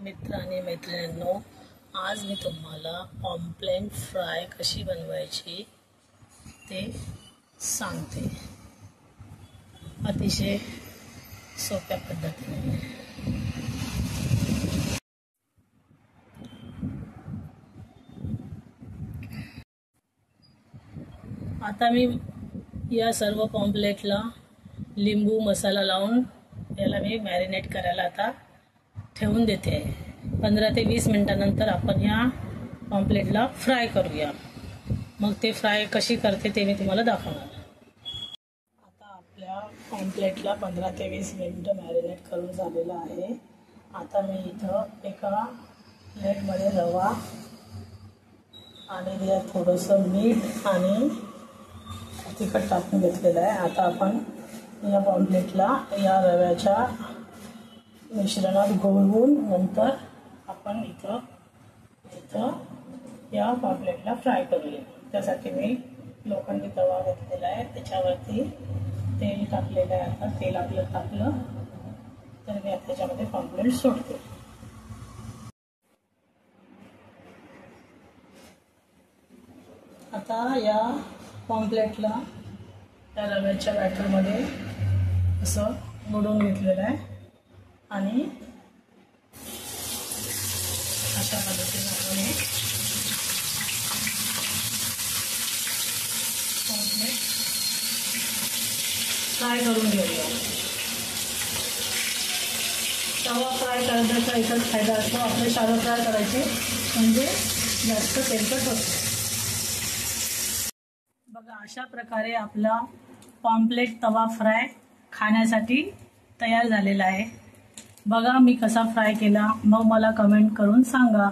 मित्र आणि मैत्रिणींनो, आज मी तुम्हाला पॉम्पलेट फ्राय कशी बनवायची ते सांगते, अतिशय सोप्या पद्धतीने। आता मी या सर्व पॉम्पलेटला लिंबू मसाला लावून याला मी मॅरिनेट करायला आता ठेवून देते। 15 ते 20 मिनिटांनंतर आपण या पॉम्पलेटला फ्राय करूया। मग ते फ्राय कशी करते ते मी तुम्हाला दाखवणार। आता आपल्या पॉम्पलेटला 15 ते 20 मिनिटं मॅरिनेट करून झालेलं आहे। आता मी इथं एका प्लेटमध्ये रवा आणि यात थोडंसं मीठ आणि तिखट टाकून घेतलेलं आहे। आता आपण या पॉम्पलेटला या रव्याच्या मिश्रणात घोळवून नंतर आपण इथं या पॉम्पलेटला फ्राय करूया। त्यासाठी मी लोखंडी तवा घेतलेला आहे, त्याच्यावरती तेल टाकलेलं आहे। आता तेल आपलं टाकलं तर मी आता त्याच्यामध्ये पॉम्पलेट सोडते। आता या पॉम्पलेटला त्या रव्याच्या बॅटरमध्ये असं बुडवून घेतलेलं आहे आणि अशा पद्धतीने आपण हे पॉम्पलेट फ्राय करून घेऊया। तवा फ्राय करण्याचा एकच फायदा असतो, आपले शालो फ्राय करायचे म्हणजे जास्त तेलकट होतं। बघा, अशा प्रकारे आपला पॉम्पलेट तवा फ्राय खाण्यासाठी तयार झालेला आहे। बघा मी कसा फ्राय केला, मग मला कमेंट करून सांगा।